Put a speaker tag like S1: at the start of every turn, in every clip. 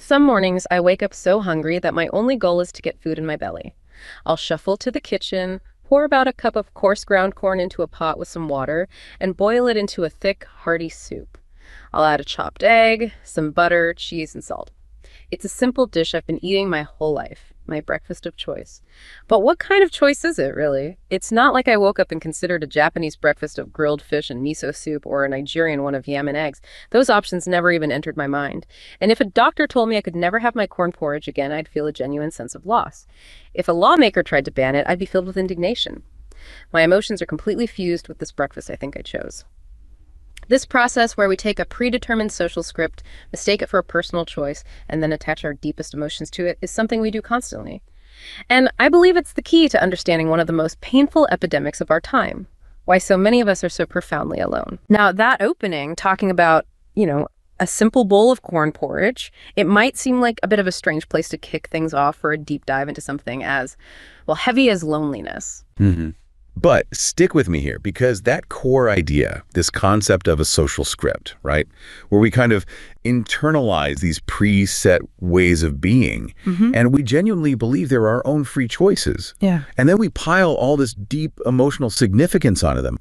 S1: Some mornings I wake up so hungry that my only goal is to get food in my belly. I'll shuffle to the kitchen, pour about a cup of coarse ground corn into a pot with some water, and boil it into a thick, hearty soup. I'll add a chopped egg, some butter, cheese, and salt. It's a simple dish I've been eating my whole life, my breakfast of choice. But what kind of choice is it, really? It's not like I woke up and considered a Japanese breakfast of grilled fish and miso soup or a Nigerian one of yam and eggs. Those options never even entered my mind. And if a doctor told me I could never have my corn porridge again, I'd feel a genuine sense of loss. If a lawmaker tried to ban it, I'd be filled with indignation. My emotions are completely fused with this breakfast I think I chose. This process where we take a predetermined social script, mistake it for a personal choice, and then attach our deepest emotions to it is something we do constantly. And I believe it's the key to understanding one of the most painful epidemics of our time, why so many of us are so profoundly alone. Now, that opening, talking about, a simple bowl of corn porridge, it might seem like a bit of a strange place to kick things off for a deep dive into something as, heavy as loneliness.
S2: Mm-hmm. But stick with me here, because that core idea, this concept of a social script, right, where we kind of internalize these preset ways of being, and we genuinely believe they're our own free choices.
S1: Yeah.
S2: And then we pile all this deep emotional significance onto them.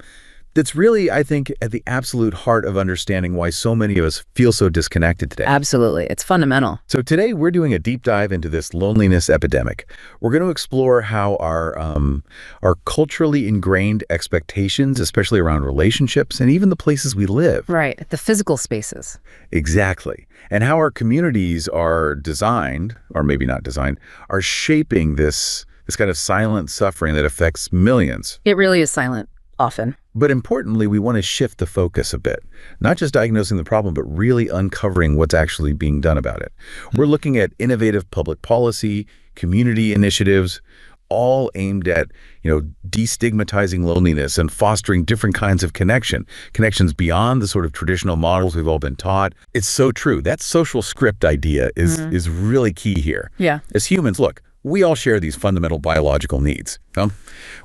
S2: That's really, I think, at the absolute heart of understanding why so many of us feel so disconnected today.
S1: Absolutely. It's fundamental.
S2: So today we're doing a deep dive into this loneliness epidemic. We're going to explore how our culturally ingrained expectations, especially around relationships and even the places we live.
S1: Right. The physical spaces.
S2: Exactly. And how our communities are designed, or maybe not designed, are shaping this kind of silent suffering that affects millions.
S1: It really is silent, often.
S2: But importantly, we want to shift the focus a bit, not just diagnosing the problem, but really uncovering what's actually being done about it. We're looking at innovative public policy, community initiatives, all aimed at, destigmatizing loneliness and fostering different kinds of connections beyond the sort of traditional models we've all been taught. It's so true. That social script idea is really key here.
S1: Yeah.
S2: As humans, look, we all share these fundamental biological needs.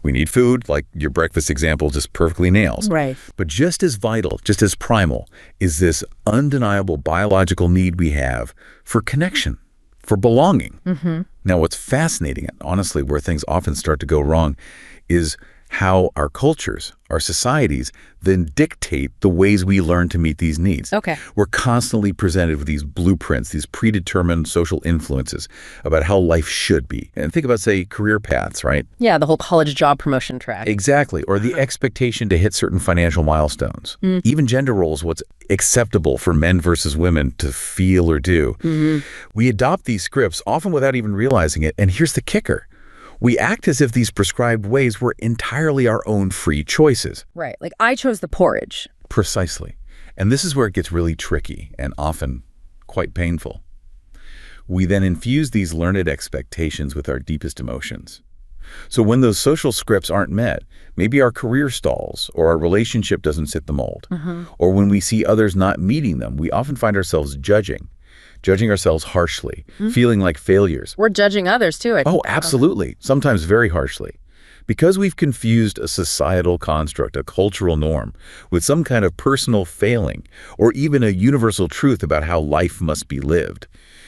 S2: We need food, like your breakfast example just perfectly nails.
S1: Right.
S2: But just as vital, just as primal, is this undeniable biological need we have for connection, for belonging. Now, what's fascinating, and honestly where things often start to go wrong, is how our cultures, our societies, then dictate the ways we learn to meet these needs.
S1: Okay.
S2: We're constantly presented with these blueprints, these predetermined social influences about how life should be. And think about, say, career paths, right?
S1: Yeah, the whole college job promotion track.
S2: Exactly. Or the expectation to hit certain financial milestones. Even gender roles, what's acceptable for men versus women to feel or do. We adopt these scripts, often without even realizing it. And here's the kicker. We act as if these prescribed ways were entirely our own free choices.
S1: Right. Like, I chose the porridge.
S2: Precisely. And this is where it gets really tricky and often quite painful. We then infuse these learned expectations with our deepest emotions. So when those social scripts aren't met, maybe our career stalls or our relationship doesn't fit the mold, or when we see others not meeting them, we often find ourselves judging ourselves harshly, feeling like failures.
S1: We're judging others, too. I think.
S2: Oh, absolutely. Sometimes very harshly. Because we've confused a societal construct, a cultural norm, with some kind of personal failing, or even a universal truth about how life must be lived.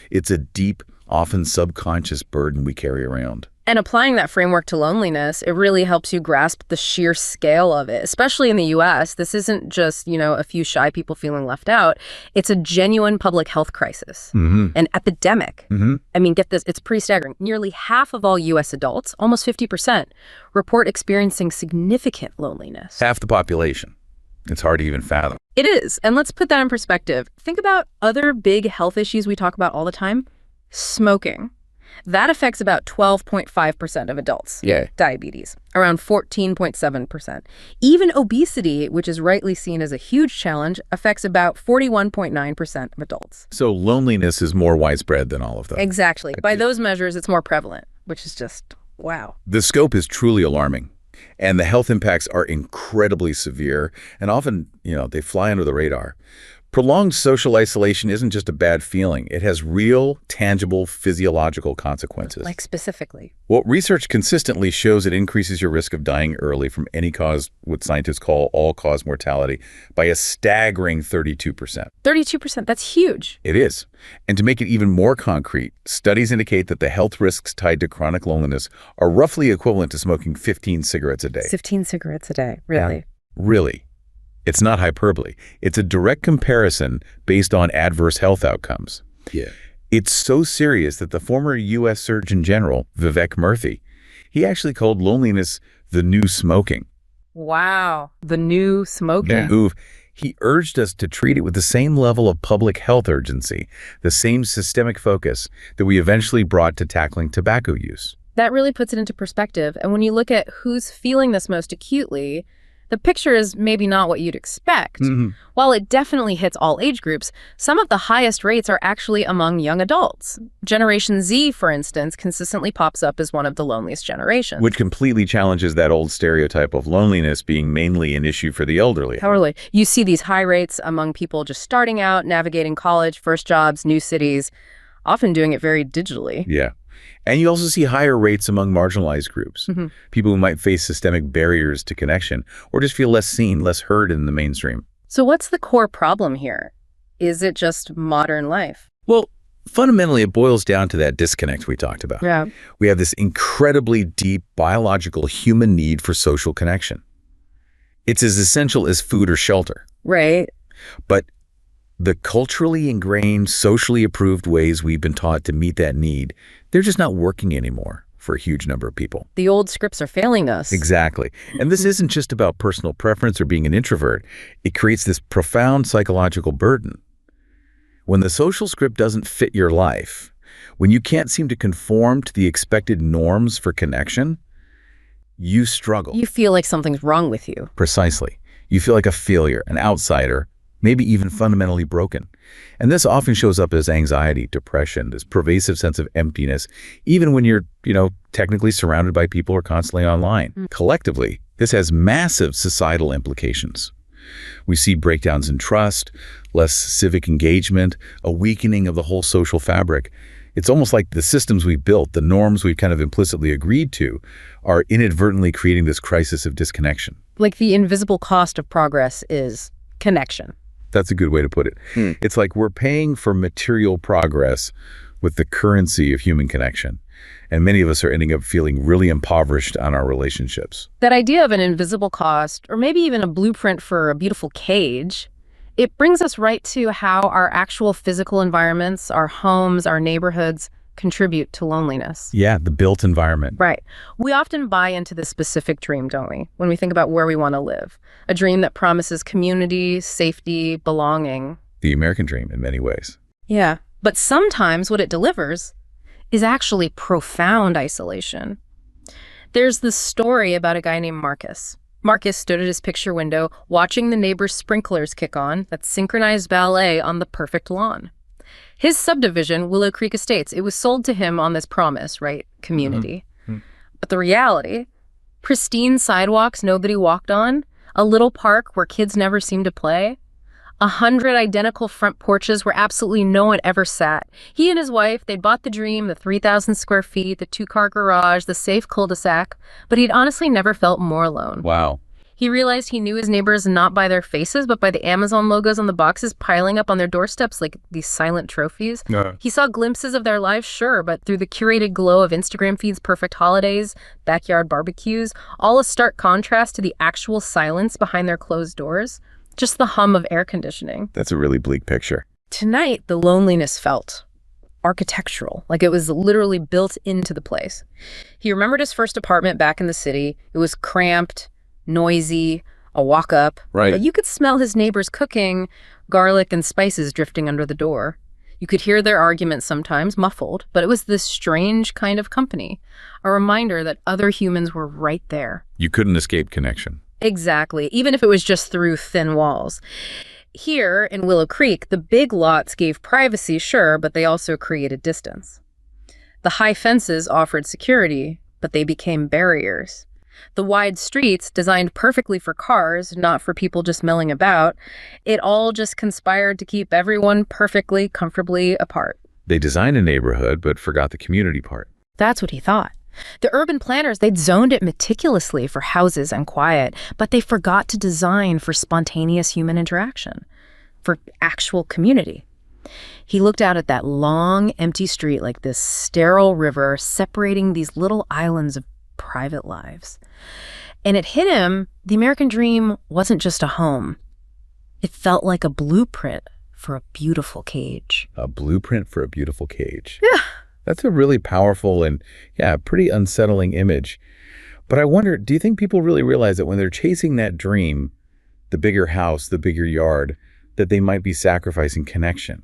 S2: It's a deep, often subconscious burden we carry around.
S1: And applying that framework to loneliness, it really helps you grasp the sheer scale of it, especially in the U.S. This isn't just, a few shy people feeling left out. It's a genuine public health crisis, an epidemic. I mean, get this, it's pretty staggering. Nearly half of all U.S. adults, almost 50%, report experiencing significant loneliness.
S2: Half the population. It's hard to even fathom.
S1: It is. And let's put that in perspective. Think about other big health issues we talk about all the time. Smoking. That affects about 12.5% of adults.
S2: Yeah.
S1: Diabetes, around 14.7%. Even obesity, which is rightly seen as a huge challenge, affects about 41.9% of adults.
S2: So loneliness is more widespread than all of them.
S1: Exactly. By those measures, it's more prevalent, which is just, wow.
S2: The scope is truly alarming. And the health impacts are incredibly severe. And often, they fly under the radar. Prolonged social isolation isn't just a bad feeling. It has real, tangible, physiological consequences.
S1: Like specifically.
S2: Well, research consistently shows it increases your risk of dying early from any cause, what scientists call all-cause mortality, by a staggering 32%.
S1: 32%, that's huge.
S2: It is. And to make it even more concrete, studies indicate that the health risks tied to chronic loneliness are roughly equivalent to smoking 15 cigarettes a day.
S1: 15 cigarettes a day, really?
S2: Really. It's not hyperbole. It's a direct comparison based on adverse health outcomes. Yeah. It's so serious that the former U.S. Surgeon General, Vivek Murthy, he actually called loneliness the new smoking.
S1: Wow. The new smoking.
S2: Yeah. He urged us to treat it with the same level of public health urgency, the same systemic focus that we eventually brought to tackling tobacco use.
S1: That really puts it into perspective. And when you look at who's feeling this most acutely, the picture is maybe not what you'd expect. While it definitely hits all age groups, some of the highest rates are actually among young adults. Generation Z, for instance, consistently pops up as one of the loneliest generations.
S2: Which completely challenges that old stereotype of loneliness being mainly an issue for the elderly.
S1: Totally. You see these high rates among people just starting out, navigating college, first jobs, new cities, often doing it very digitally.
S2: Yeah. And you also see higher rates among marginalized groups, people who might face systemic barriers to connection or just feel less seen, less heard in the mainstream.
S1: So what's the core problem here? Is it just modern life?
S2: Well, fundamentally, it boils down to that disconnect we talked about.
S1: Yeah.
S2: We have this incredibly deep biological human need for social connection. It's as essential as food or shelter.
S1: Right.
S2: But the culturally ingrained, socially approved ways we've been taught to meet that need, they're just not working anymore for a huge number of people.
S1: The old scripts are failing us.
S2: Exactly. And this isn't just about personal preference or being an introvert. It creates this profound psychological burden. When the social script doesn't fit your life, when you can't seem to conform to the expected norms for connection, you struggle.
S1: You feel like something's wrong with you.
S2: Precisely. You feel like a failure, an outsider, maybe even fundamentally broken. And this often shows up as anxiety, depression, this pervasive sense of emptiness, even when you're, technically surrounded by people or constantly online. Collectively, this has massive societal implications. We see breakdowns in trust, less civic engagement, a weakening of the whole social fabric. It's almost like the systems we've built, the norms we've kind of implicitly agreed to, are inadvertently creating this crisis of disconnection.
S1: Like the invisible cost of progress is connection.
S2: That's a good way to put it. It's like we're paying for material progress with the currency of human connection. And many of us are ending up feeling really impoverished on our relationships.
S1: That idea of an invisible cost, or maybe even a blueprint for a beautiful cage, it brings us right to how our actual physical environments, our homes, our neighborhoods, contribute to loneliness.
S2: Yeah, the built environment.
S1: Right. We often buy into this specific dream, don't we? When we think about where we want to live. A dream that promises community, safety, belonging.
S2: The American dream in many ways.
S1: Yeah. But sometimes what it delivers is actually profound isolation. There's this story about a guy named Marcus. Marcus stood at his picture window watching the neighbor's sprinklers kick on, that synchronized ballet on the perfect lawn. His subdivision, Willow Creek Estates, it was sold to him on this promise, right? Community. But the reality, pristine sidewalks nobody walked on, a little park where kids never seemed to play, 100 identical front porches where absolutely no one ever sat. He and his wife, they'd bought the dream, the 3,000 square feet, the 2-car garage, the safe cul-de-sac, but he'd honestly never felt more alone.
S2: Wow.
S1: He realized he knew his neighbors not by their faces, but by the Amazon logos on the boxes piling up on their doorsteps like these silent trophies. He saw glimpses of their lives, sure, but through the curated glow of Instagram feeds, perfect holidays, backyard barbecues, all a stark contrast to the actual silence behind their closed doors. Just the hum of air conditioning.
S2: That's a really bleak picture.
S1: Tonight, the loneliness felt architectural, like it was literally built into the place. He remembered his first apartment back in the city. It was cramped, noisy, a walk up.
S2: Right.
S1: But you could smell his neighbors cooking, garlic and spices drifting under the door. You could hear their arguments sometimes, muffled, but it was this strange kind of company, a reminder that other humans were right there.
S2: You couldn't escape connection.
S1: Exactly, even if it was just through thin walls. Here in Willow Creek, the big lots gave privacy, sure, but they also created distance. The high fences offered security, but they became barriers. The wide streets, designed perfectly for cars, not for people just milling about, it all just conspired to keep everyone perfectly, comfortably apart.
S2: They designed a neighborhood, but forgot the community part.
S1: That's what he thought. The urban planners, they'd zoned it meticulously for houses and quiet, but they forgot to design for spontaneous human interaction, for actual community. He looked out at that long, empty street like this sterile river separating these little islands of private lives. And it hit him, the American dream wasn't just a home. It felt like a blueprint for a beautiful cage.
S2: A blueprint for a beautiful cage.
S1: Yeah.
S2: That's a really powerful and, yeah, pretty unsettling image. But I wonder, do you think people really realize that when they're chasing that dream, the bigger house, the bigger yard, that they might be sacrificing connection?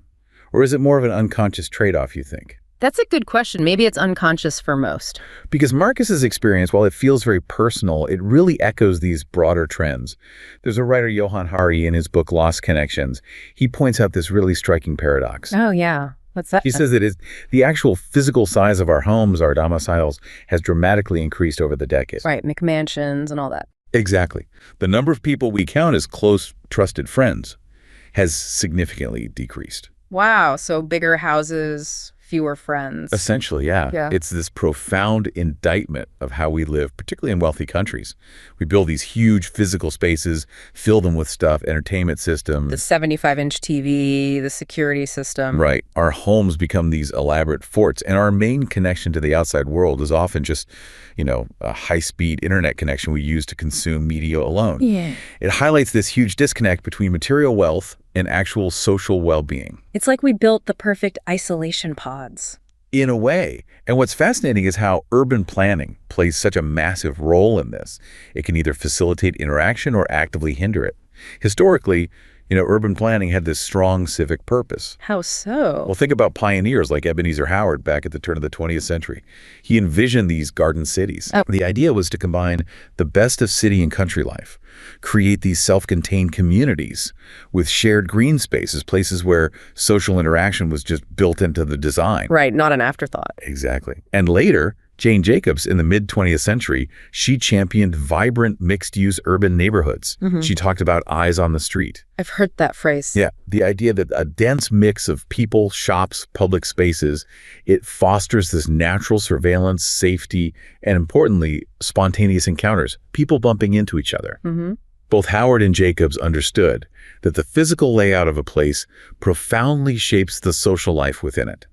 S2: Or is it more of an unconscious trade-off, you think?
S1: That's a good question. Maybe it's unconscious for most.
S2: Because Marcus's experience, while it feels very personal, it really echoes these broader trends. There's a writer, Johann Hari, in his book Lost Connections. He points out this really striking paradox.
S1: Oh, yeah. What's that?
S2: He says that the actual physical size of our homes, our domiciles, has dramatically increased over the decades.
S1: Right, McMansions and all that.
S2: Exactly. The number of people we count as close, trusted friends has significantly decreased.
S1: Wow, so bigger houses, fewer friends.
S2: Essentially, yeah. It's this profound indictment of how we live, particularly in wealthy countries. We build these huge physical spaces, fill them with stuff, entertainment systems.
S1: The 75-inch TV, the security system.
S2: Right. Our homes become these elaborate forts, and our main connection to the outside world is often just, a high-speed internet connection we use to consume media alone.
S1: Yeah.
S2: It highlights this huge disconnect between material wealth and actual social well-being.
S1: It's like we built the perfect isolation pods.
S2: In a way. And what's fascinating is how urban planning plays such a massive role in this. It can either facilitate interaction or actively hinder it. Historically, urban planning had this strong civic purpose.
S1: How so?
S2: Well, think about pioneers like Ebenezer Howard back at the turn of the 20th century. He envisioned these garden cities.
S1: Oh.
S2: The idea was to combine the best of city and country life, create these self-contained communities with shared green spaces, places where social interaction was just built into the design.
S1: Right, not an afterthought.
S2: Exactly. And later, Jane Jacobs, in the mid-20th century, she championed vibrant mixed-use urban neighborhoods. She talked about eyes on the street.
S1: I've heard that phrase.
S2: Yeah, the idea that a dense mix of people, shops, public spaces, it fosters this natural surveillance, safety, and importantly, spontaneous encounters, people bumping into each other. Both Howard and Jacobs understood that the physical layout of a place profoundly shapes the social life within it.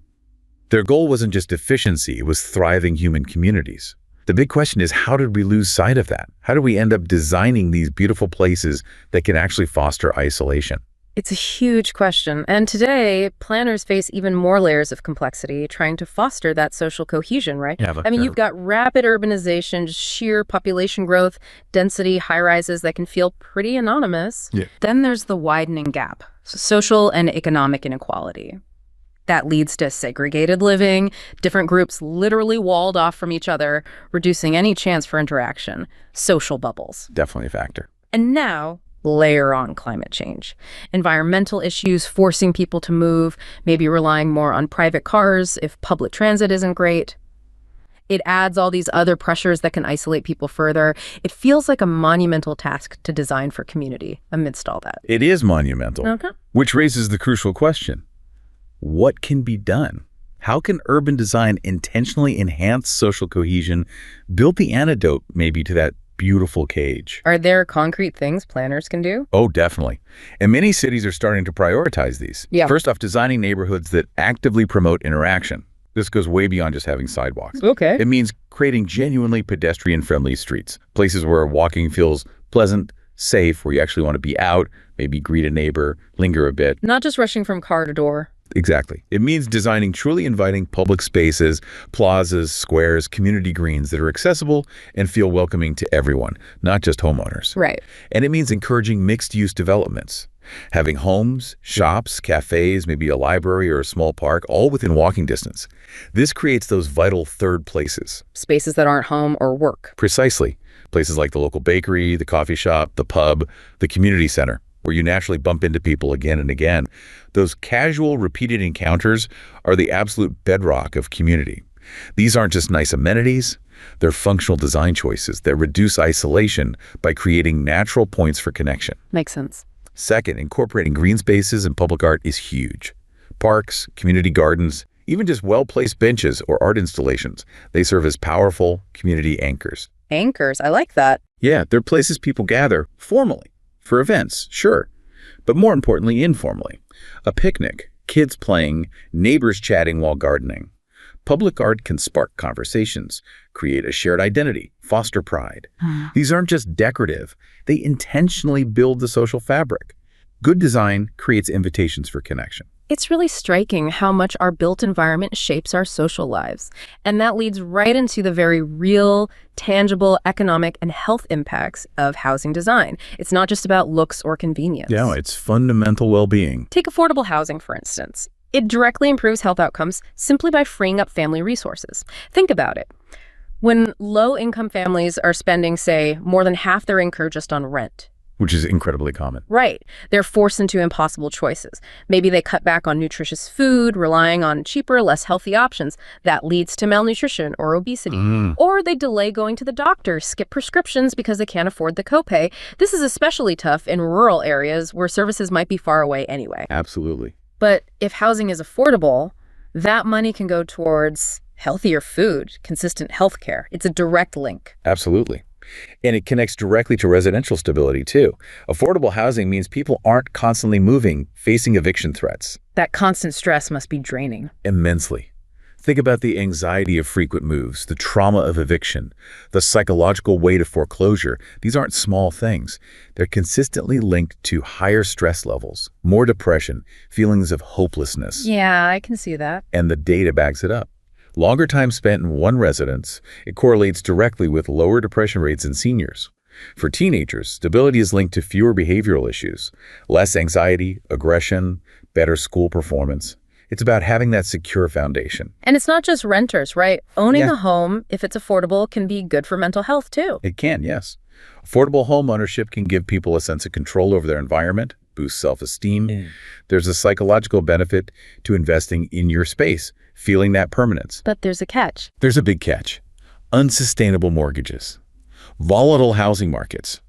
S2: Their goal wasn't just efficiency, it was thriving human communities. The big question is, how did we lose sight of that? How did we end up designing these beautiful places that can actually foster isolation?
S1: It's a huge question. And today, planners face even more layers of complexity trying to foster that social cohesion, right? You've got rapid urbanization, just sheer population growth, density, high-rises that can feel pretty anonymous.
S2: Yeah.
S1: Then there's the widening gap, social and economic inequality. That leads to segregated living, different groups literally walled off from each other, reducing any chance for interaction. Social bubbles.
S2: Definitely a factor.
S1: And now, layer on climate change. Environmental issues forcing people to move, maybe relying more on private cars if public transit isn't great. It adds all these other pressures that can isolate people further. It feels like a monumental task to design for community amidst all that.
S2: It is monumental,
S1: Okay.
S2: which raises the crucial question. What can be done? How can urban design intentionally enhance social cohesion, build the antidote maybe to that beautiful cage?
S1: Are there concrete things planners can do?
S2: Oh, definitely. And many cities are starting to prioritize these.
S1: Yeah.
S2: First off, designing neighborhoods that actively promote interaction. This goes way beyond just having sidewalks.
S1: Okay.
S2: It means creating genuinely pedestrian-friendly streets, places where walking feels pleasant, safe, where you actually want to be out, maybe greet a neighbor, linger a bit.
S1: Not just rushing from car to door.
S2: Exactly. It means designing truly inviting public spaces, plazas, squares, community greens that are accessible and feel welcoming to everyone, not just homeowners.
S1: Right.
S2: And it means encouraging mixed-use developments, having homes, shops, cafes, maybe a library or a small park, all within walking distance. This creates those vital third places.
S1: Spaces that aren't home or work.
S2: Precisely. Places like the local bakery, the coffee shop, the pub, the community center, where you naturally bump into people again and again. Those casual, repeated encounters are the absolute bedrock of community. These aren't just nice amenities. They're functional design choices that reduce isolation by creating natural points for connection.
S1: Makes sense.
S2: Second, incorporating green spaces and public art is huge. Parks, community gardens, even just well-placed benches or art installations, they serve as powerful community anchors.
S1: Anchors, I like that.
S2: Yeah, they're places people gather formally, for events, sure, but more importantly, informally. A picnic, kids playing, neighbors chatting while gardening. Public art can spark conversations, create a shared identity, foster pride. These aren't just decorative, they intentionally build the social fabric. Good design creates invitations for connection.
S1: It's really striking how much our built environment shapes our social lives. And that leads right into the very real, tangible economic and health impacts of housing design. It's not just about looks or convenience.
S2: Yeah, it's fundamental well-being.
S1: Take affordable housing, for instance. It directly improves health outcomes simply by freeing up family resources. Think about it. When low-income families are spending, say, more than half their income just on rent,
S2: Which is incredibly common.
S1: right, they're forced into impossible choices. Maybe they cut back on nutritious food, relying on cheaper, less healthy options. That leads to malnutrition or obesity. Or they delay going to the doctor, skip prescriptions because they can't afford the copay. This is especially tough in rural areas where services might be far away anyway.
S2: Absolutely.
S1: But if housing is affordable, that money can go towards healthier food, consistent health care. It's a direct link.
S2: Absolutely. And it connects directly to residential stability, too. Affordable housing means people aren't constantly moving, facing eviction threats.
S1: That constant stress must be draining.
S2: Immensely. Think about the anxiety of frequent moves, the trauma of eviction, the psychological weight of foreclosure. These aren't small things. They're consistently linked to higher stress levels, more depression, feelings of hopelessness.
S1: Yeah, I can see that.
S2: And the data backs it up. Longer time spent in one residence, it correlates directly with lower depression rates in seniors. For teenagers, stability is linked to fewer behavioral issues, less anxiety, aggression, better school performance. It's about having that secure foundation.
S1: And it's not just renters, right? Owning
S2: Yeah.
S1: a home, if it's affordable, can be good for mental health too.
S2: It can, yes. Affordable home ownership can give people a sense of control over their environment, boost self-esteem. There's a psychological benefit to investing in your space, feeling that permanence.
S1: But there's a catch.
S2: There's a big catch. Unsustainable mortgages. Volatile housing markets.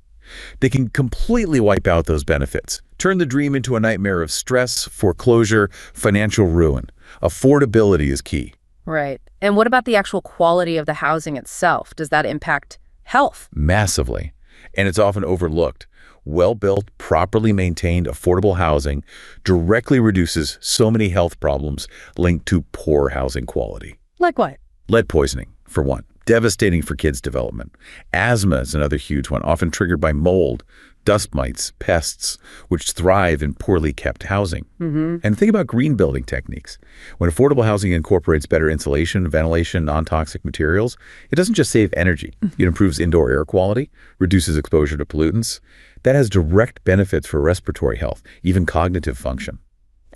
S2: They can completely wipe out those benefits, turn the dream into a nightmare of stress, foreclosure, financial ruin. Affordability is key.
S1: Right. And what about the actual quality of the housing itself? Does that impact health?
S2: Massively. And it's often overlooked. Well-built, properly maintained, affordable housing directly reduces so many health problems linked to poor housing quality.
S1: Like what?
S2: Lead poisoning, for one. Devastating for kids' development. Asthma is another huge one, often triggered by mold, dust mites, pests, which thrive in poorly kept housing. And think about green building techniques. When affordable housing incorporates better insulation, ventilation, non-toxic materials, it doesn't just save energy. It improves indoor air quality, reduces exposure to pollutants. That has direct benefits for respiratory health, even cognitive function.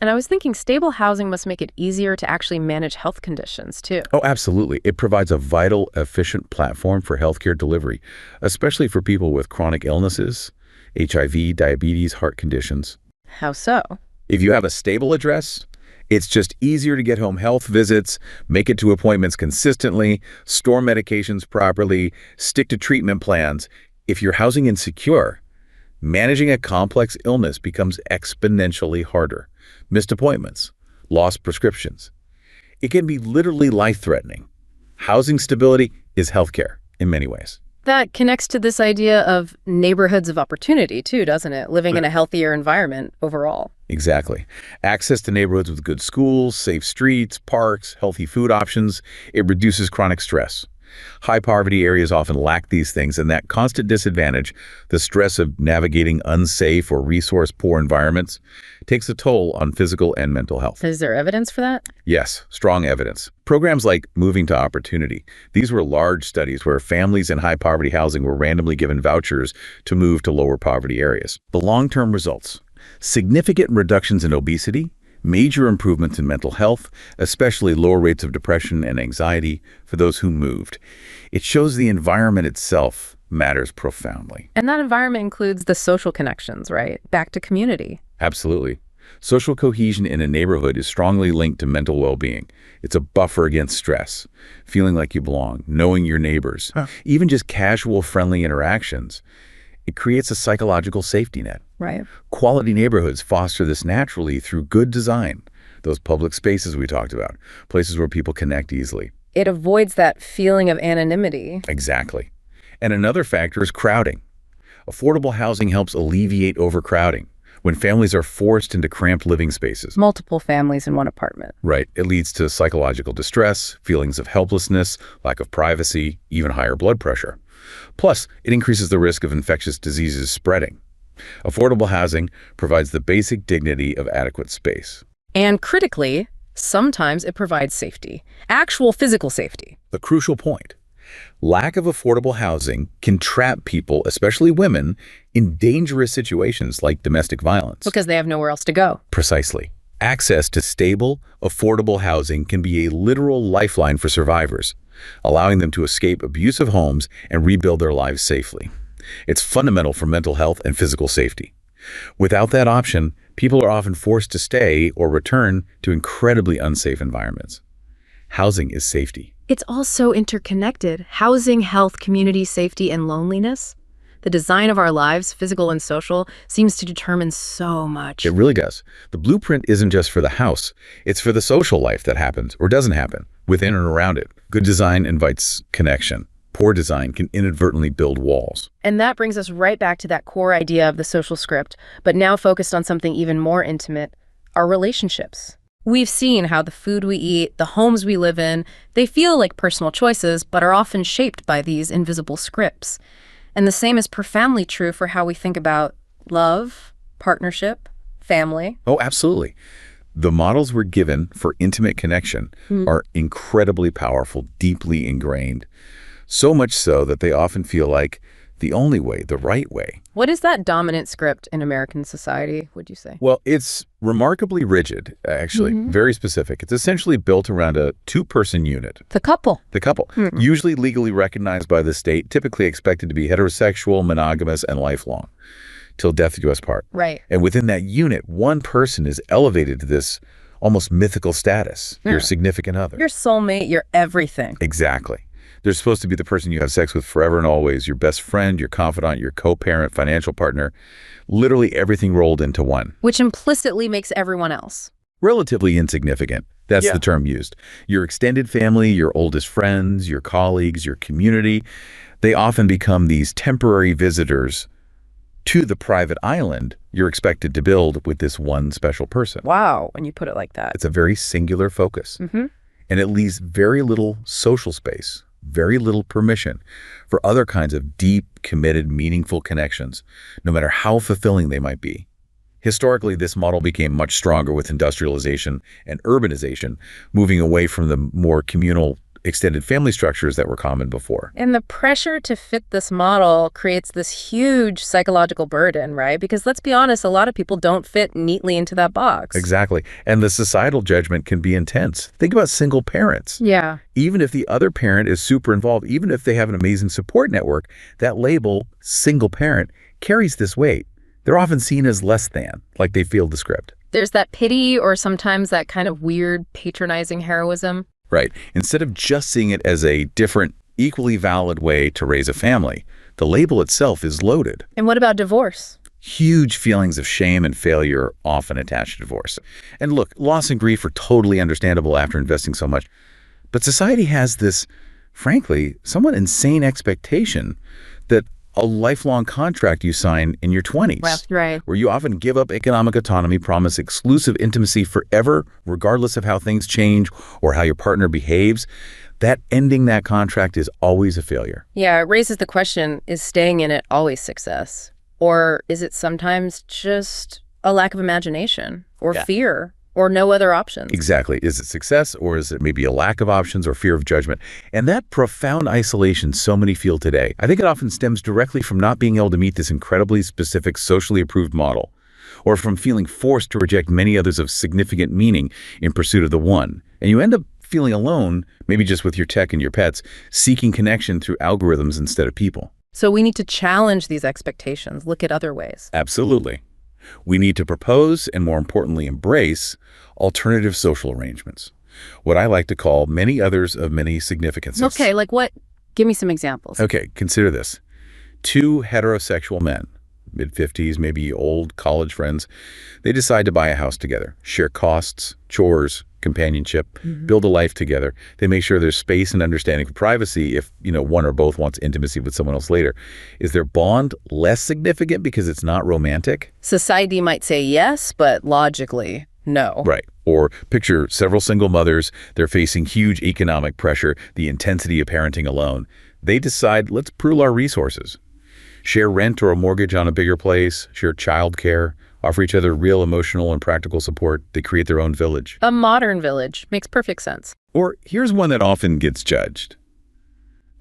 S1: And I was thinking stable housing must make it easier to actually manage health conditions too.
S2: Oh, absolutely. It provides a vital, efficient platform for healthcare delivery, especially for people with chronic illnesses, HIV, diabetes, heart conditions.
S1: How so?
S2: If you have a stable address, it's just easier to get home health visits, make it to appointments consistently, store medications properly, stick to treatment plans. If you're housing insecure, managing a complex illness becomes exponentially harder. Missed appointments, lost prescriptions. It can be literally life-threatening. Housing stability is healthcare in many ways.
S1: That connects to this idea of neighborhoods of opportunity too, doesn't it? Living in a healthier environment overall.
S2: Exactly. Access to neighborhoods with good schools, safe streets, parks, healthy food options, it reduces chronic stress. High poverty areas often lack these things, and that constant disadvantage, the stress of navigating unsafe or resource-poor environments, takes a toll on physical and mental health.
S1: Is there evidence for that?
S2: Yes, strong evidence. Programs like Moving to Opportunity, these were large studies where families in high poverty housing were randomly given vouchers to move to lower poverty areas. The long-term results: significant reductions in obesity, major improvements in mental health, especially lower rates of depression and anxiety for those who moved. It shows the environment itself matters profoundly.
S1: And that environment includes the social connections, right? Back to community.
S2: Absolutely. Social cohesion in a neighborhood is strongly linked to mental well-being. It's a buffer against stress, feeling like you belong, knowing your neighbors, even just casual, friendly interactions. It creates a psychological safety net.
S1: Right.
S2: Quality neighborhoods foster this naturally through good design. Those public spaces we talked about, places where people connect easily.
S1: It avoids that feeling of anonymity.
S2: Exactly. And another factor is crowding. Affordable housing helps alleviate overcrowding. When families are forced into cramped living spaces.
S1: Multiple families in one apartment.
S2: Right. It leads to psychological distress, feelings of helplessness, lack of privacy, even higher blood pressure. Plus, it increases the risk of infectious diseases spreading. Affordable housing provides the basic dignity of adequate space.
S1: And critically, sometimes it provides safety, actual physical safety.
S2: The crucial point. Lack of affordable housing can trap people, especially women, in dangerous situations like domestic violence.
S1: Because they have nowhere else to go.
S2: Precisely. Access to stable, affordable housing can be a literal lifeline for survivors, allowing them to escape abusive homes and rebuild their lives safely. It's fundamental for mental health and physical safety. Without that option, people are often forced to stay or return to incredibly unsafe environments. Housing is safety.
S1: It's also interconnected. Housing, health, community, safety, and loneliness. The design of our lives, physical and social, seems to determine so much.
S2: It really does. The blueprint isn't just for the house. It's for the social life that happens or doesn't happen within and around it. Good design invites connection. Poor design can inadvertently build walls.
S1: And that brings us right back to that core idea of the social script, but now focused on something even more intimate, our relationships. We've seen how the food we eat, the homes we live in, they feel like personal choices, but are often shaped by these invisible scripts. And the same is profoundly true for how we think about love, partnership, family.
S2: Oh, absolutely. The models we're given for intimate connection are incredibly powerful, deeply ingrained. So much so that they often feel like the only way, the right way.
S1: What is that dominant script in American society, would you say?
S2: Well, it's remarkably rigid, actually, very specific. It's essentially built around a two-person unit.
S1: The couple.
S2: The couple, usually legally recognized by the state, typically expected to be heterosexual, monogamous, and lifelong, till death do us part.
S1: Right.
S2: And within that unit, one person is elevated to this almost mythical status, your significant other.
S1: Your soulmate, your everything.
S2: Exactly. They're supposed to be the person you have sex with forever and always, your best friend, your confidant, your co-parent, financial partner, literally everything rolled into one.
S1: Which implicitly makes everyone else
S2: Relatively insignificant. That's the term used. Your extended family, your oldest friends, your colleagues, your community, they often become these temporary visitors to the private island you're expected to build with this one special person.
S1: Wow, when you put it like that.
S2: It's a very singular focus. And it leaves very little social space, very little permission for other kinds of deep, committed, meaningful connections, no matter how fulfilling they might be. Historically, this model became much stronger with industrialization and urbanization, moving away from the more communal, extended family structures that were common before.
S1: And the pressure to fit this model creates this huge psychological burden, right? Because let's be honest, a lot of people don't fit neatly into that box.
S2: Exactly. And the societal judgment can be intense. Think about single parents.
S1: Yeah.
S2: Even if the other parent is super involved, even if they have an amazing support network, that label, single parent, carries this weight. They're often seen as less than, like they feel the script.
S1: There's that pity or sometimes that kind of weird patronizing heroism.
S2: Right. Instead of just seeing it as a different, equally valid way to raise a family, the label itself is loaded.
S1: And what about divorce?
S2: Huge feelings of shame and failure are often attached to divorce. And look, loss and grief are totally understandable after investing so much. But society has this, frankly, somewhat insane expectation that a lifelong contract you sign in your 20s,
S1: Well, right.
S2: where you often give up economic autonomy, promise exclusive intimacy forever, regardless of how things change or how your partner behaves, that ending that contract is always a failure.
S1: Yeah, it raises the question, is staying in it always success? Or is it sometimes just a lack of imagination or fear or no other options?
S2: Exactly. Is it success, or is it maybe a lack of options or fear of judgment? And that profound isolation so many feel today, I think it often stems directly from not being able to meet this incredibly specific, socially approved model, or from feeling forced to reject many others of significant meaning in pursuit of the one. And you end up feeling alone, maybe just with your tech and your pets, seeking connection through algorithms instead of people.
S1: So we need to challenge these expectations, look at other ways.
S2: Absolutely. We need to propose, and more importantly, embrace alternative social arrangements, what I like to call many others of many significances.
S1: Okay, like what? Give me some examples.
S2: Okay, consider this. Two heterosexual men, mid-50s, maybe old college friends, they decide to buy a house together, share costs, chores, companionship, build a life together. They make sure there's space and understanding for privacy if, one or both wants intimacy with someone else later. Is their bond less significant because it's not romantic?
S1: Society might say yes, but logically, no.
S2: Right. Or picture several single mothers. They're facing huge economic pressure, the intensity of parenting alone. They decide, let's pool our resources. Share rent or a mortgage on a bigger place, share childcare, offer each other real emotional and practical support. They create their own village.
S1: A modern village. Makes perfect sense.
S2: Or here's one that often gets judged.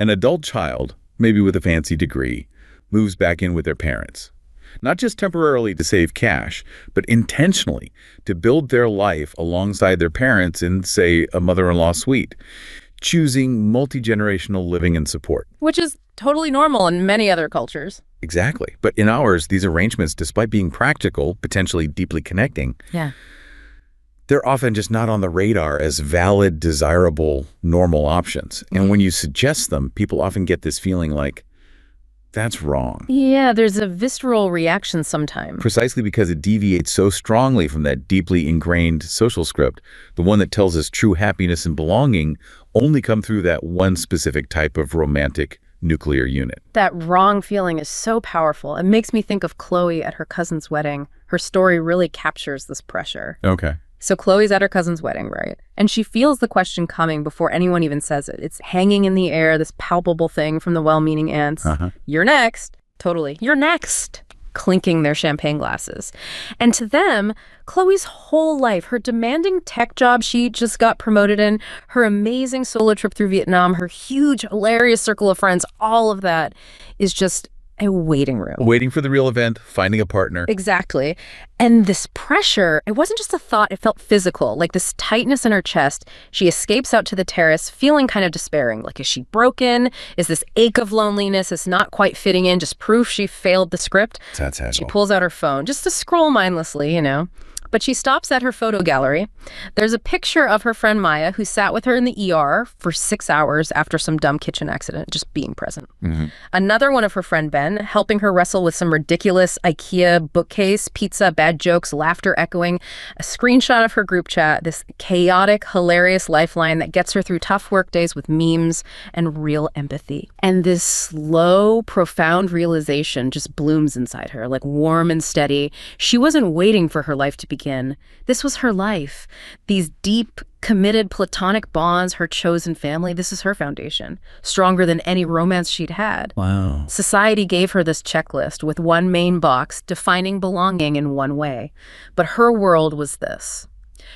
S2: An adult child, maybe with a fancy degree, moves back in with their parents. Not just temporarily to save cash, but intentionally to build their life alongside their parents in, say, a mother-in-law suite, choosing multi-generational living and support.
S1: Which is totally normal in many other cultures.
S2: Exactly. But in ours, these arrangements, despite being practical, potentially deeply connecting, they're often just not on the radar as valid, desirable, normal options. And when you suggest them, people often get this feeling like, that's wrong.
S1: Yeah, there's a visceral reaction sometimes.
S2: Precisely because it deviates so strongly from that deeply ingrained social script, the one that tells us true happiness and belonging only come through that one specific type of romantic nuclear unit.
S1: That wrong feeling is so powerful. It makes me think of Chloe at her cousin's wedding. Her story really captures this pressure.
S2: Okay.
S1: So Chloe's at her cousin's wedding, right? And she feels the question coming before anyone even says it. It's hanging in the air, this palpable thing from the well-meaning aunts. You're next. Totally. You're next. Clinking their champagne glasses. And to them, Chloe's whole life, her demanding tech job she just got promoted in, her amazing solo trip through Vietnam, her huge, hilarious circle of friends, all of that is just a waiting room.
S2: Waiting for the real event, finding a partner.
S1: Exactly. And this pressure, it wasn't just a thought, it felt physical, like this tightness in her chest. She escapes out to the terrace, feeling kind of despairing. Like, is she broken? Is this ache of loneliness is not quite fitting in, just proof she failed the script?
S2: That's
S1: She pulls out her phone, just to scroll mindlessly, But she stops at her photo gallery. There's a picture of her friend Maya, who sat with her in the ER for 6 hours after some dumb kitchen accident, just being present. Another one of her friend Ben, helping her wrestle with some ridiculous IKEA bookcase, pizza, bad jokes, laughter echoing. A screenshot of her group chat, this chaotic, hilarious lifeline that gets her through tough work days with memes and real empathy. And this slow, profound realization just blooms inside her, like warm and steady. She wasn't waiting for her life to begin. This was her life. These deep, committed platonic bonds, her chosen family, this is her foundation. Stronger than any romance she'd had.
S2: Wow.
S1: Society gave her this checklist with one main box, defining belonging in one way. But her world was this.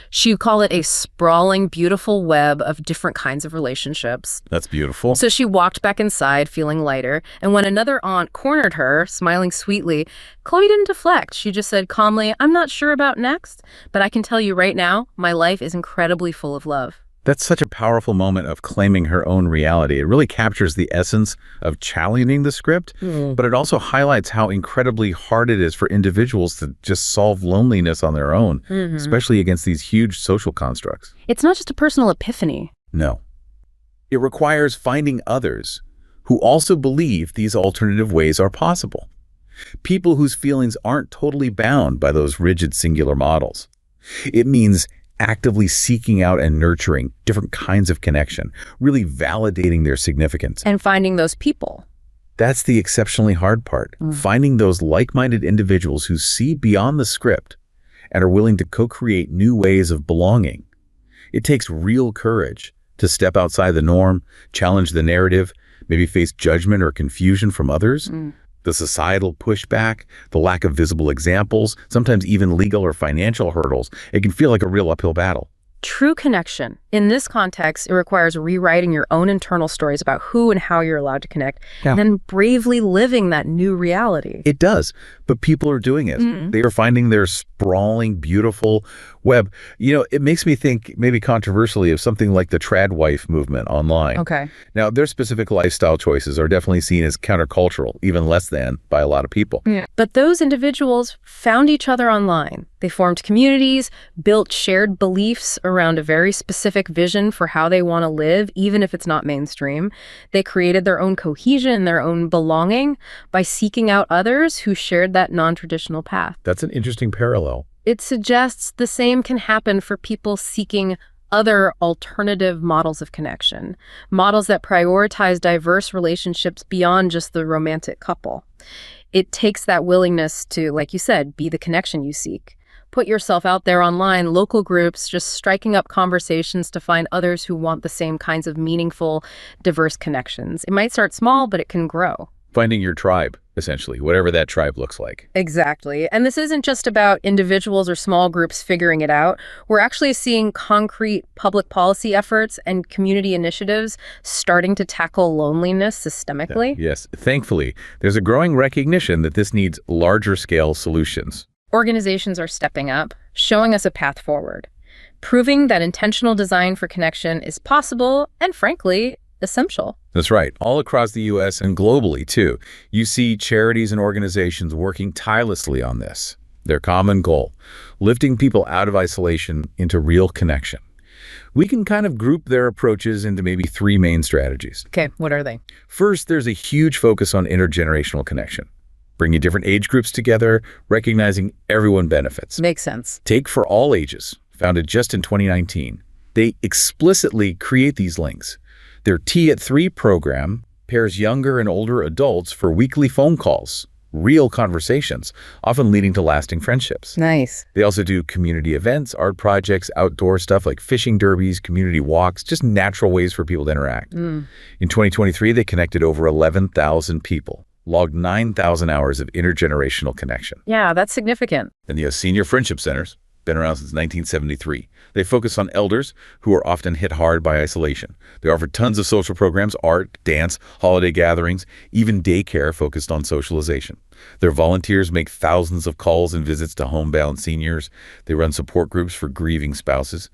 S1: She'd call it a sprawling, beautiful web of different kinds of relationships.
S2: That's beautiful.
S1: So she walked back inside, feeling lighter, and when another aunt cornered her, smiling sweetly, Chloe didn't deflect. She just said calmly, I'm not sure about next, but I can tell you right now, my life is incredibly full of love.
S2: That's such a powerful moment of claiming her own reality. It really captures the essence of challenging the script, but it also highlights how incredibly hard it is for individuals to just solve loneliness on their own, especially against these huge social constructs.
S1: It's not just a personal epiphany.
S2: No. It requires finding others who also believe these alternative ways are possible. People whose feelings aren't totally bound by those rigid singular models. It means actively seeking out and nurturing different kinds of connection, really validating their significance.
S1: And finding those people.
S2: That's the exceptionally hard part, finding those like-minded individuals who see beyond the script and are willing to co-create new ways of belonging. It takes real courage to step outside the norm, challenge the narrative, maybe face judgment or confusion from others. The societal pushback, the lack of visible examples, sometimes even legal or financial hurdles, it can feel like a real uphill battle.
S1: True connection. In this context, it requires rewriting your own internal stories about who and how you're allowed to connect,
S2: Yeah.
S1: and then bravely living that new reality.
S2: It does, but people are doing it. They are finding their sprawling, beautiful web. It makes me think, maybe controversially, of something like the trad wife movement online.
S1: Okay.
S2: Now, their specific lifestyle choices are definitely seen as countercultural, even less than, by a lot of people.
S1: Yeah. But those individuals found each other online. They formed communities, built shared beliefs around a very specific vision for how they want to live, even if it's not mainstream. They created their own cohesion, their own belonging by seeking out others who shared that non-traditional path.
S2: That's an interesting parallel.
S1: It suggests the same can happen for people seeking other alternative models of connection, models that prioritize diverse relationships beyond just the romantic couple. It takes that willingness to, like you said, be the connection you seek. Put yourself out there online, local groups, just striking up conversations to find others who want the same kinds of meaningful, diverse connections. It might start small, but it can grow.
S2: Finding your tribe, essentially, whatever that tribe looks like.
S1: Exactly. And this isn't just about individuals or small groups figuring it out. We're actually seeing concrete public policy efforts and community initiatives starting to tackle loneliness systemically.
S2: Yes. Thankfully, there's a growing recognition that this needs larger scale solutions.
S1: Organizations are stepping up, showing us a path forward, proving that intentional design for connection is possible and, frankly, essential.
S2: That's right. All across the U.S. and globally, too. You see charities and organizations working tirelessly on this. Their common goal, lifting people out of isolation into real connection. We can kind of group their approaches into maybe three main strategies.
S1: Okay, what are they?
S2: First, there's a huge focus on intergenerational connection, bringing different age groups together, recognizing everyone benefits.
S1: Makes sense.
S2: Take For All Ages, founded just in 2019. They explicitly create these links. Their Tea at 3 program pairs younger and older adults for weekly phone calls, real conversations, often leading to lasting friendships.
S1: Nice.
S2: They also do community events, art projects, outdoor stuff like fishing derbies, community walks, just natural ways for people to interact. In 2023, they connected over 11,000 people, logged 9,000 hours of intergenerational connection.
S1: Yeah, that's significant.
S2: And the senior friendship centers, been around since 1973. They focus on elders who are often hit hard by isolation. They offer tons of social programs, art, dance, holiday gatherings, even daycare focused on socialization. Their volunteers make thousands of calls and visits to homebound seniors. They run support groups for grieving spouses.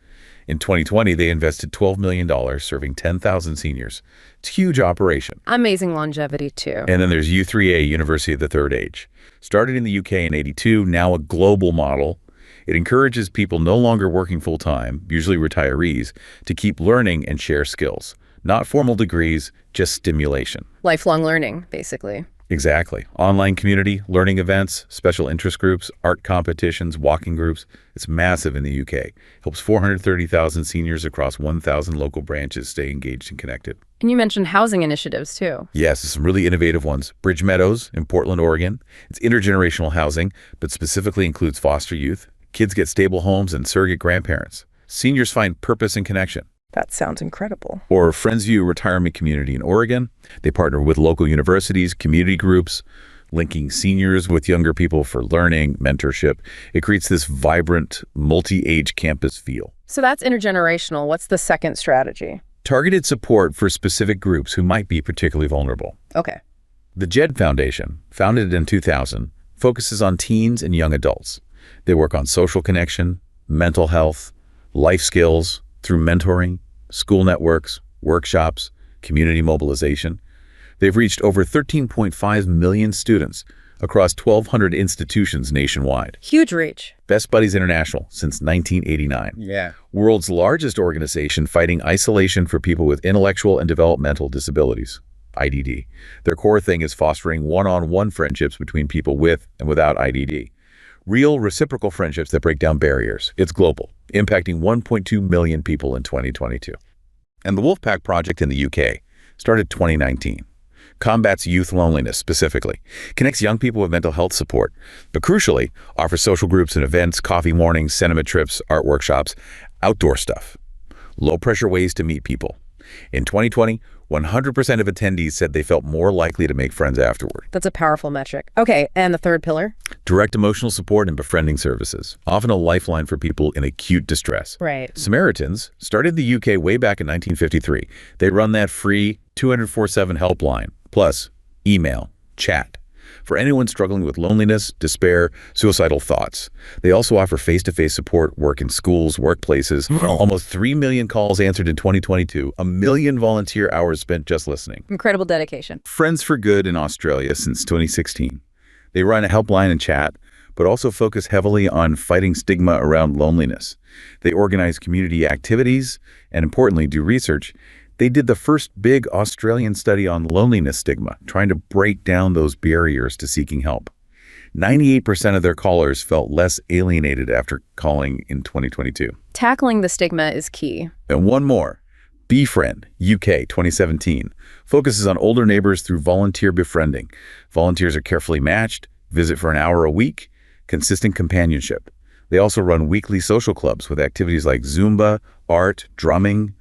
S2: In 2020, they invested $12 million serving 10,000 seniors. It's a huge operation.
S1: Amazing longevity, too.
S2: And then there's U3A, University of the Third Age. Started in the UK in '82, now a global model. It encourages people no longer working full-time, usually retirees, to keep learning and share skills. Not formal degrees, just stimulation.
S1: Lifelong learning, basically.
S2: Exactly. Online community, learning events, special interest groups, art competitions, walking groups. It's massive in the UK. Helps 430,000 seniors across 1,000 local branches stay engaged and connected.
S1: And you mentioned housing initiatives, too.
S2: Yes, some really innovative ones. Bridge Meadows in Portland, Oregon. It's intergenerational housing, but specifically includes foster youth. Kids get stable homes and surrogate grandparents. Seniors find purpose and connection.
S1: That sounds incredible.
S2: Or Friendsview Retirement Community in Oregon. They partner with local universities, community groups, linking seniors with younger people for learning, mentorship. It creates this vibrant, multi-age campus feel.
S1: So that's intergenerational. What's the second strategy?
S2: Targeted support for specific groups who might be particularly vulnerable.
S1: Okay.
S2: The JED Foundation, founded in 2000, focuses on teens and young adults. They work on social connection, mental health, life skills through mentoring, school networks, workshops, community mobilization. They've reached over 13.5 million students across 1,200 institutions nationwide.
S1: Huge reach.
S2: Best Buddies International since 1989.
S1: Yeah.
S2: World's largest organization fighting isolation for people with intellectual and developmental disabilities, IDD. Their core thing is fostering one-on-one friendships between people with and without IDD. Real reciprocal friendships that break down barriers. It's global, impacting 1.2 million people in 2022. And the Wolfpack Project in the UK started 2019. Combats youth loneliness specifically, connects young people with mental health support, but crucially, offers social groups and events, coffee mornings, cinema trips, art workshops, outdoor stuff. Low-pressure ways to meet people. In 2020, 100% of attendees said they felt more likely to make friends afterward.
S1: That's a powerful metric. Okay, and the third pillar?
S2: Direct emotional support and befriending services, often a lifeline for people in acute distress.
S1: Right.
S2: Samaritans started in the UK way back in 1953. They run that free 24/7 helpline, plus email, chat, for anyone struggling with loneliness, despair, suicidal thoughts. They also offer face-to-face support, work in schools, workplaces. Almost 3 million calls answered in 2022, 1 million volunteer hours spent just listening.
S1: Incredible dedication.
S2: Friends for Good in Australia since 2016. They run a helpline and chat, but also focus heavily on fighting stigma around loneliness. They organize community activities and, importantly, do research. They did the first big Australian study on loneliness stigma, trying to break down those barriers to seeking help. 98% of their callers felt less alienated after calling in 2022.
S1: Tackling the stigma is key.
S2: And one more. Befriend, UK, 2017, focuses on older neighbors through volunteer befriending. Volunteers are carefully matched, visit for an hour a week, consistent companionship. They also run weekly social clubs with activities like Zumba, art, drumming.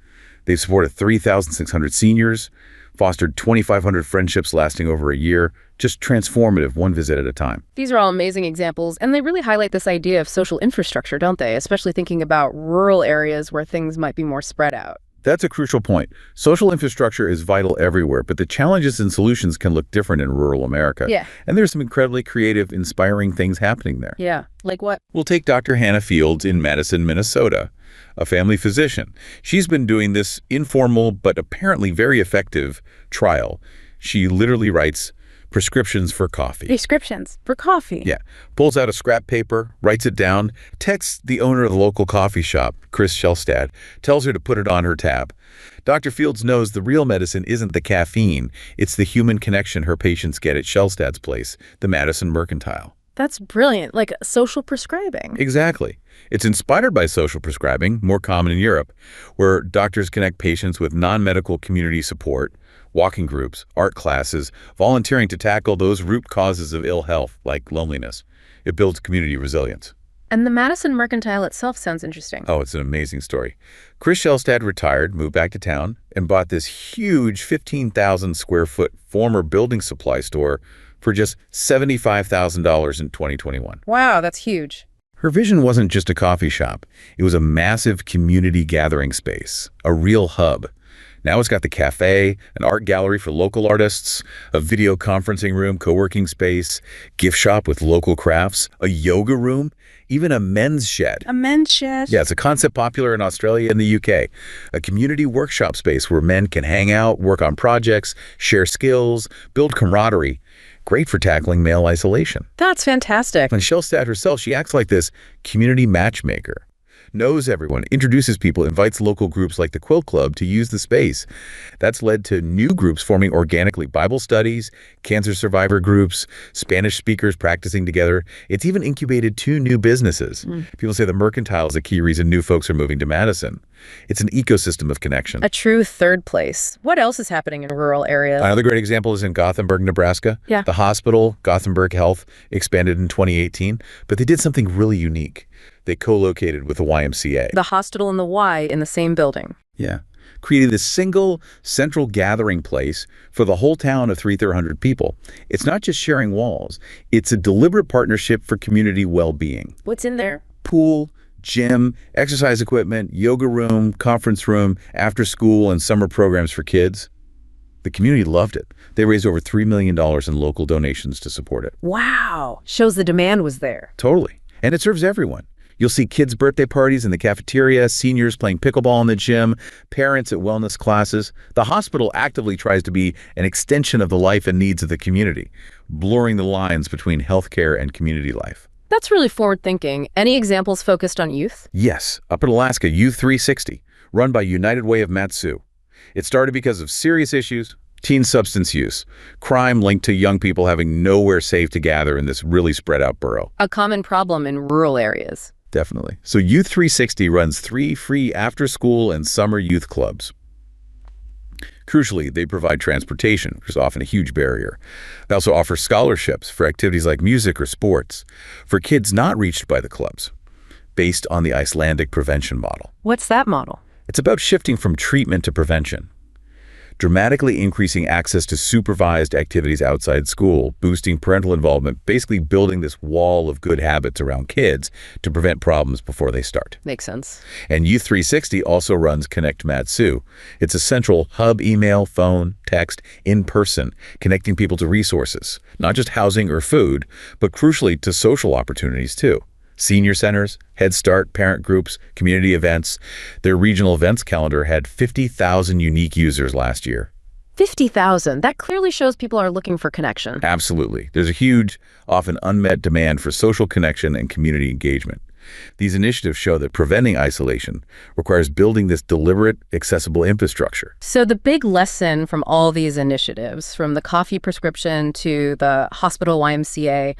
S2: They've supported 3,600 seniors, fostered 2,500 friendships lasting over a year, just transformative, one visit at a time.
S1: These are all amazing examples, and they really highlight this idea of social infrastructure, don't they? Especially thinking about rural areas where things might be more spread out.
S2: That's a crucial point. Social infrastructure is vital everywhere, but the challenges and solutions can look different in rural America.
S1: Yeah.
S2: And there's some incredibly creative, inspiring things happening there.
S1: Yeah. Like what?
S2: We'll take Dr. Hannah Fields in Madison, Minnesota, a family physician. She's been doing this informal but apparently very effective trial. She literally writes prescriptions for coffee.
S1: Prescriptions for coffee.
S2: Yeah. Pulls out a scrap paper, writes it down, texts the owner of the local coffee shop, Chris Shelstad, tells her to put it on her tab. Dr. Fields knows the real medicine isn't the caffeine, it's the human connection her patients get at Shelstad's place, the Madison Mercantile.
S1: That's brilliant, like social prescribing.
S2: Exactly. It's inspired by social prescribing, more common in Europe, where doctors connect patients with non-medical community support, walking groups, art classes, volunteering to tackle those root causes of ill health, like loneliness. It builds community resilience.
S1: And the Madison Mercantile itself sounds interesting.
S2: Oh, it's an amazing story. Chris Shelstad retired, moved back to town, and bought this huge 15,000 square foot former building supply store for just $75,000 in 2021.
S1: Wow, that's huge.
S2: Her vision wasn't just a coffee shop. It was a massive community gathering space, a real hub. Now it's got the cafe, an art gallery for local artists, a video conferencing room, co-working space, gift shop with local crafts, a yoga room, even a men's shed.
S1: A men's shed?
S2: Yeah, it's a concept popular in Australia and the UK. A community workshop space where men can hang out, work on projects, share skills, build camaraderie. Great for tackling male isolation.
S1: That's fantastic.
S2: And Shelstad herself, she acts like this community matchmaker. Knows everyone, introduces people, invites local groups like the Quilt Club to use the space. That's led to new groups forming organically, Bible studies, cancer survivor groups, Spanish speakers practicing together. It's even incubated 2 new businesses. People say the Mercantile is a key reason new folks are moving to Madison. It's an ecosystem of connection.
S1: A true third place. What else is happening in rural areas?
S2: Another great example is in Gothenburg, Nebraska.
S1: Yeah.
S2: The hospital, Gothenburg Health, expanded in 2018, but they did something really unique. They co-located with the YMCA.
S1: The hospital and the Y in the same building.
S2: Yeah. Creating this single central gathering place for the whole town of 300 people. It's not just sharing walls. It's a deliberate partnership for community well-being.
S1: What's in there?
S2: Pool, gym, exercise equipment, yoga room, conference room, after school and summer programs for kids. The community loved it. They raised over $3 million in local donations to support it.
S1: Wow. Shows the demand was there.
S2: Totally. And it serves everyone. You'll see kids' birthday parties in the cafeteria, seniors playing pickleball in the gym, parents at wellness classes. The hospital actively tries to be an extension of the life and needs of the community, blurring the lines between healthcare and community life.
S1: That's really forward-thinking. Any examples focused on youth?
S2: Yes. Up in Alaska, Youth 360, run by United Way of Matsu. It started because of serious issues, teen substance use, crime linked to young people having nowhere safe to gather in this really spread out borough.
S1: A common problem in rural areas.
S2: Definitely. So Youth 360 runs 3 free after-school and summer youth clubs. Crucially, they provide transportation, which is often a huge barrier. They also offer scholarships for activities like music or sports for kids not reached by the clubs, based on the Icelandic prevention model.
S1: What's that model?
S2: It's about shifting from treatment to prevention. dramatically increasing access to supervised activities outside school, boosting parental involvement, basically building this wall of good habits around kids to prevent problems before they start.
S1: Makes sense.
S2: And Youth 360 also runs Connect Matsu. It's a central hub, email, phone, text, in person, connecting people to resources, not just housing or food, but crucially to social opportunities too. Senior centers, Head Start, parent groups, community events. Their regional events calendar had 50,000 unique users last year.
S1: 50,000. That clearly shows people are looking for connection.
S2: Absolutely. There's a huge, often unmet demand for social connection and community engagement. These initiatives show that preventing isolation requires building this deliberate, accessible infrastructure.
S1: So the big lesson from all these initiatives, from the coffee prescription to the hospital YMCA,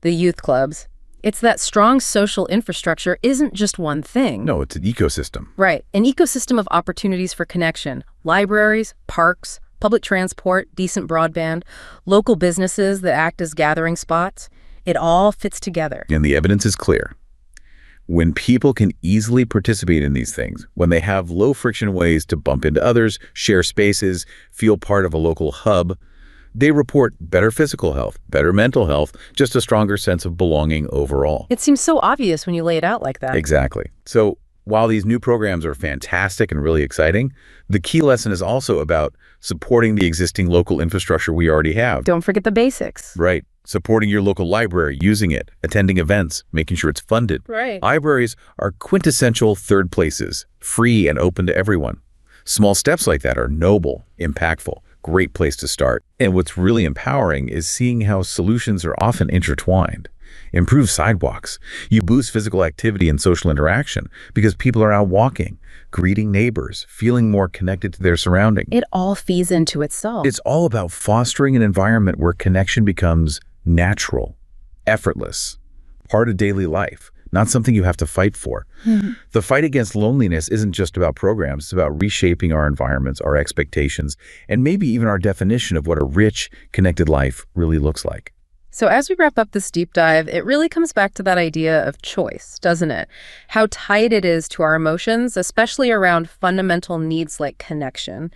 S1: the youth clubs, it's that strong social infrastructure isn't just one thing.
S2: No, it's an ecosystem.
S1: Right. An ecosystem of opportunities for connection. Libraries, parks, public transport, decent broadband, local businesses that act as gathering spots. It all fits together.
S2: And the evidence is clear. When people can easily participate in these things, when they have low-friction ways to bump into others, share spaces, feel part of a local hub, they report better physical health, better mental health, just a stronger sense of belonging overall.
S1: It seems so obvious when you lay it out like that.
S2: Exactly. So while these new programs are fantastic and really exciting, the key lesson is also about supporting the existing local infrastructure we already have.
S1: Don't forget the basics.
S2: Right. Supporting your local library, using it, attending events, making sure it's funded.
S1: Right.
S2: Libraries are quintessential third places, free and open to everyone. Small steps like that are noble, impactful. Great place to start. And what's really empowering is seeing how solutions are often intertwined. Improve sidewalks. You boost physical activity and social interaction because people are out walking, greeting neighbors, feeling more connected to their surroundings.
S1: It all feeds into itself.
S2: It's all about fostering an environment where connection becomes natural, effortless, part of daily life, not something you have to fight for. The fight against loneliness isn't just about programs. It's about reshaping our environments, our expectations, and maybe even our definition of what a rich, connected life really looks like.
S1: So as we wrap up this deep dive, it really comes back to that idea of choice, doesn't it? How tied it is to our emotions, especially around fundamental needs like connection.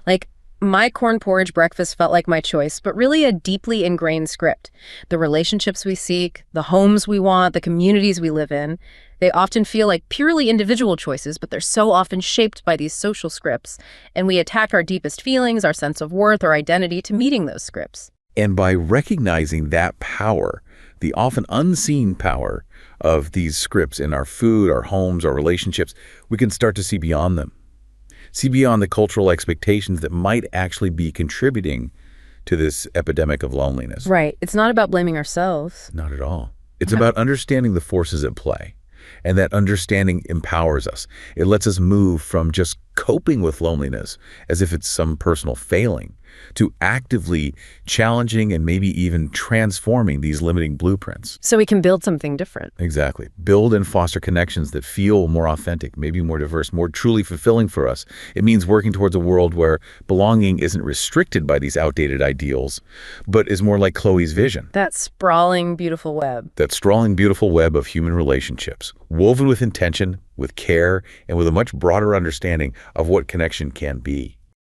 S1: Like, my corn porridge breakfast felt like my choice, but really a deeply ingrained script. The relationships we seek, the homes we want, the communities we live in, they often feel like purely individual choices, but they're so often shaped by these social scripts. And we attack our deepest feelings, our sense of worth, our identity to meeting those scripts.
S2: And by recognizing that power, the often unseen power of these scripts in our food, our homes, our relationships, we can start to see beyond them. See beyond the cultural expectations that might actually be contributing to this epidemic of loneliness.
S1: Right. It's not about blaming ourselves.
S2: Not at all. It's about understanding the forces at play. And that understanding empowers us. It lets us move from just coping with loneliness as if it's some personal failing to actively challenging and maybe even transforming these limiting blueprints.
S1: So we can build something different.
S2: Exactly. Build and foster connections that feel more authentic, maybe more diverse, more truly fulfilling for us. It means working towards a world where belonging isn't restricted by these outdated ideals, but is more like Chloe's vision.
S1: That sprawling, beautiful web.
S2: That sprawling, beautiful web of human relationships, woven with intention, with care, and with a much broader understanding of what connection can be.